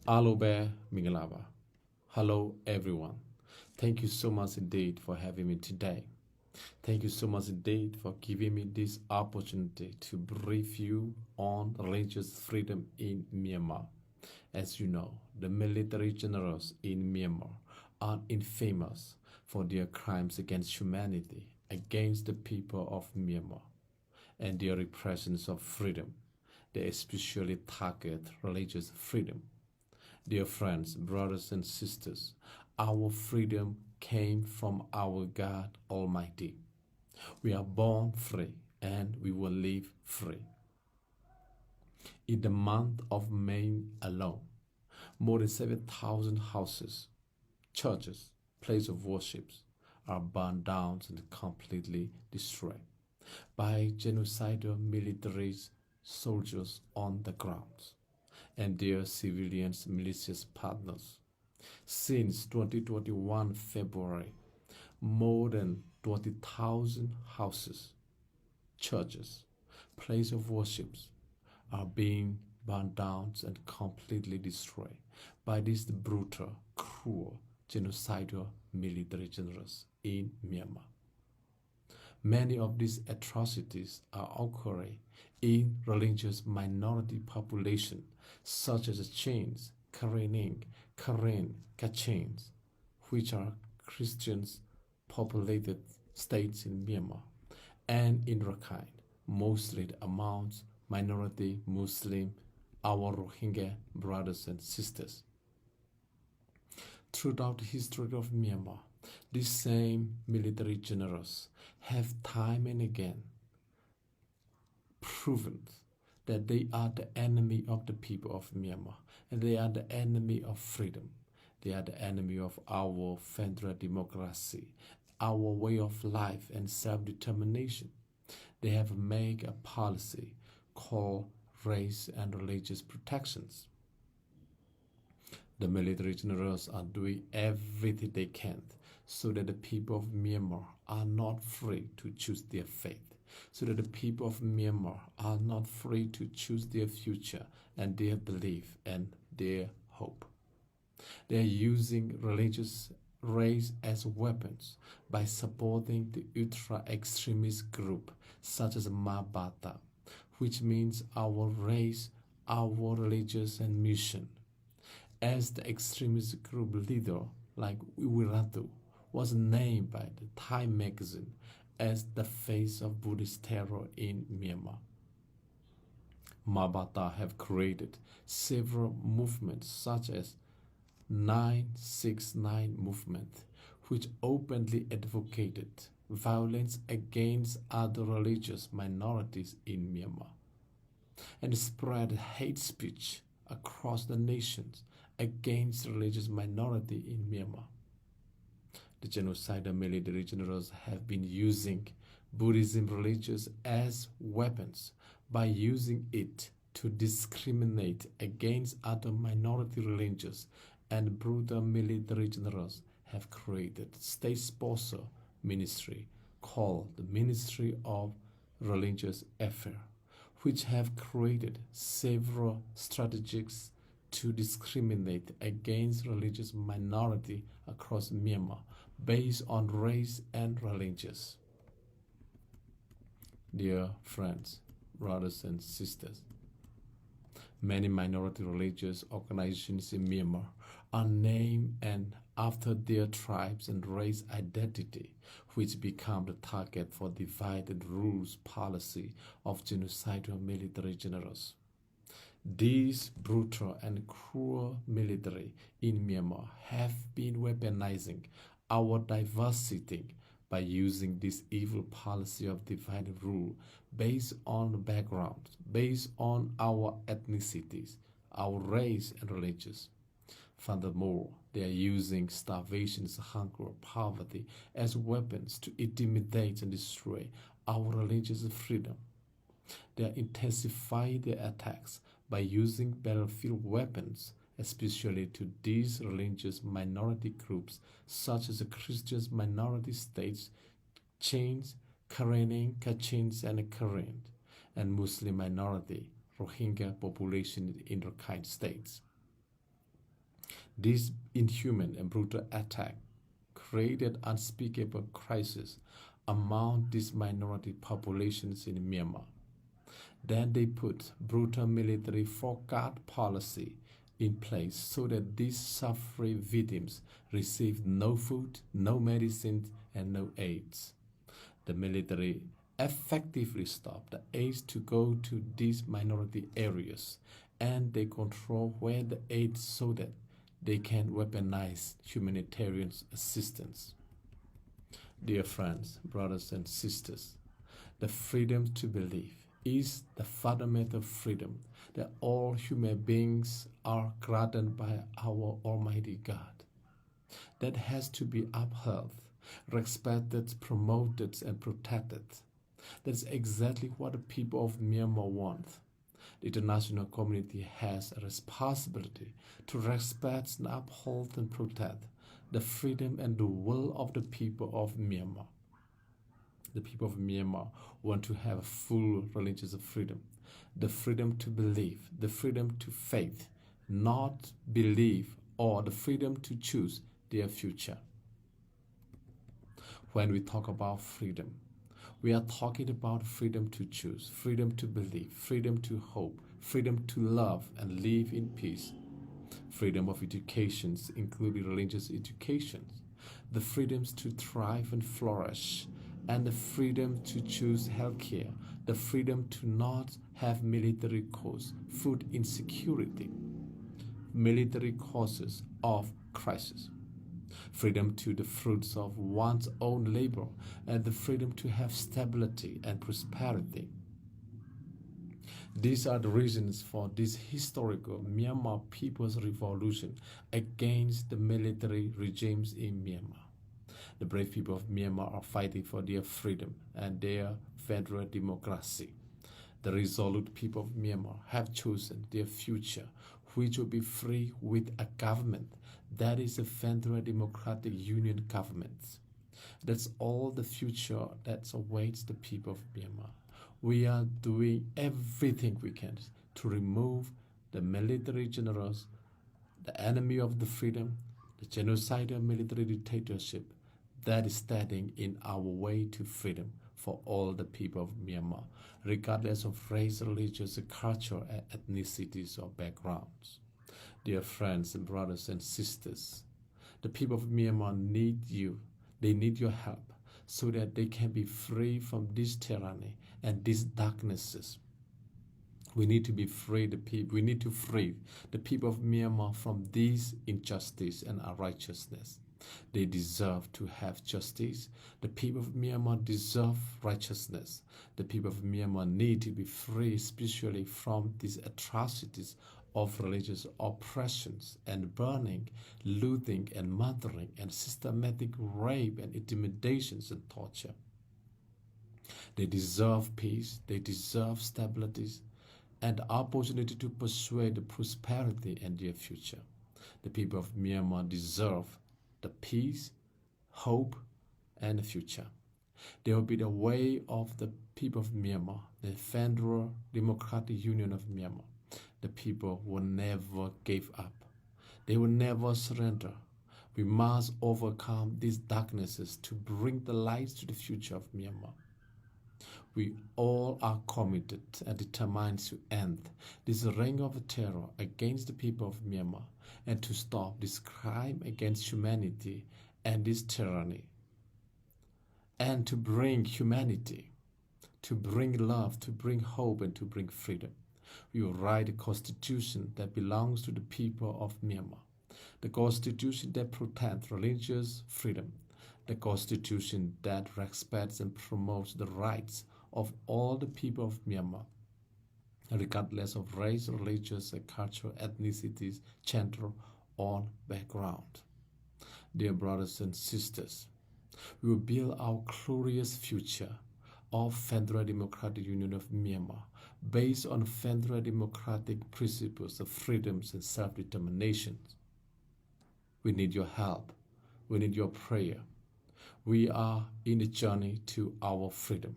Alobe Mingalaba. Hello, everyone. Thank you so much indeed for having me today. Thank you so much indeed for giving me this opportunity to brief you on religious freedom in Myanmar. As you know, the military generals in Myanmar are infamous for their crimes against humanity, against the people of Myanmar, and their repressions of freedom. They especially target religious freedom. Dear friends, brothers, and sisters, our freedom came from our God Almighty. We are born free and we will live free. In the month of May alone, more than 7,000 houses, churches, places of worship are burned down and completely destroyed by genocidal military soldiers on the ground and their civilian militias partners. Since 2021 February, more than 20,000 houses, churches, places of worship are being burned down and completely destroyed by these brutal, cruel, genocidal military generals in Myanmar. Many of these atrocities are occurring in religious minority population such as the Chains, Karening, Karen, Kachins, which are Christians populated states in Myanmar, and in Rakhine, mostly amongst minority Muslim, our Rohingya brothers and sisters. Throughout the history of Myanmar, these same military generals have time and again proven that they are the enemy of the people of Myanmar and they are the enemy of freedom. They are the enemy of our federal democracy, our way of life and self-determination. They have made a policy called race and religious protections. The military generals are doing everything they can so that the people of Myanmar are not free to choose their fate, so that the people of Myanmar are not free to choose their future and their belief and their hope. They are using religious race as weapons by supporting the ultra-extremist group such as Mabata, which means our race, our religious and mission. As the extremist group leader like Wiwiratu was named by the Time magazine as the face of Buddhist terror in Myanmar. Mabata have created several movements such as 969 movement, which openly advocated violence against other religious minorities in Myanmar and spread hate speech across the nations against religious minority in Myanmar. The genocidal military generals have been using Buddhism religions as weapons by using it to discriminate against other minority religions, and brutal military generals have created state-sponsored ministry called the Ministry of Religious Affairs, which have created several strategies to discriminate against religious minority across Myanmar based on race and religions. Dear friends, brothers and sisters, many minority religious organizations in Myanmar are named and after their tribes and race identity, which become the target for divided rules policy of genocidal military generals. These brutal and cruel military in Myanmar have been weaponizing our diversity by using this evil policy of divided rule based on background, based on our ethnicities, our race and religions. Furthermore, they are using starvation, hunger, poverty as weapons to intimidate and destroy our religious freedom. They are intensifying their attacks by using battlefield weapons, especially to these religious minority groups such as the Christian minority states, Chains, Karening, Kachins, and Karen, and Muslim minority Rohingya population in Rakhine states. This inhuman and brutal attack created unspeakable crisis among these minority populations in Myanmar. Then they put brutal military forguard policy in place so that these suffering victims received no food, no medicines, and no aids. The military effectively stopped the aid to go to these minority areas, and they control where the aid so that they can weaponize humanitarian assistance. Dear friends, brothers and sisters, the freedom to believe is the fundamental freedom that all human beings are granted by our Almighty God. That has to be upheld, respected, promoted, and protected. That's exactly what the people of Myanmar want. The international community has a responsibility to respect and uphold and protect the freedom and the will of the people of Myanmar. The people of Myanmar want to have full religious freedom, the freedom to believe, the freedom to faith, not believe, or the freedom to choose their future. When we talk about freedom, we are talking about freedom to choose, freedom to believe, freedom to hope, freedom to love and live in peace, freedom of educations, including religious educations, the freedoms to thrive and flourish, and the freedom to choose healthcare, the freedom to not have military cause, food insecurity, military causes of crisis, freedom to the fruits of one's own labor, and the freedom to have stability and prosperity. These are the reasons for this historical Myanmar People's Revolution against the military regimes in Myanmar. The brave people of Myanmar are fighting for their freedom and their federal democracy. The resolute people of Myanmar have chosen their future, which will be free with a government that is a federal democratic union government. That's all the future that awaits the people of Myanmar. We are doing everything we can to remove the military generals, the enemy of the freedom, the genocidal military dictatorship that is standing in our way to freedom for all the people of Myanmar, regardless of race, religious, culture, and ethnicities or backgrounds. Dear friends and brothers and sisters, the people of Myanmar need you. They need your help so that they can be free from this tyranny and these darknesses. We need to be free the people. We need to free the people of Myanmar from this injustice and unrighteousness. They deserve to have justice. The people of Myanmar deserve righteousness. The people of Myanmar need to be free, especially from these atrocities of religious oppressions and burning, looting and murdering and systematic rape and intimidations and torture. They deserve peace, they deserve stability and the opportunity to pursue the prosperity and their future. The people of Myanmar deserve the peace, hope, and the future. They will be the way of the people of Myanmar, the Federal Democratic Union of Myanmar. The people will never give up. They will never surrender. We must overcome these darknesses to bring the light to the future of Myanmar. We all are committed and determined to end this reign of terror against the people of Myanmar and to stop this crime against humanity and this tyranny, and to bring humanity, to bring love, to bring hope, and to bring freedom. We will write a constitution that belongs to the people of Myanmar, the constitution that protects religious freedom, the constitution that respects and promotes the rights of all the people of Myanmar, regardless of race, religious, cultural, ethnicities, gender, or background. Dear brothers and sisters, we will build our glorious future of Federal Democratic Union of Myanmar based on federal democratic principles of freedoms and self-determination. We need your help. We need your prayer. We are in the journey to our freedom.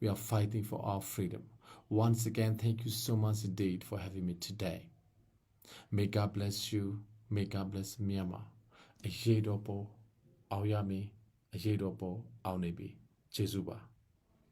We are fighting for our freedom. Once again, thank you so much indeed for having me today. May God bless you. May God bless Myanmar. A year double, Aoyami, a year double, Aonebi. Jesuba.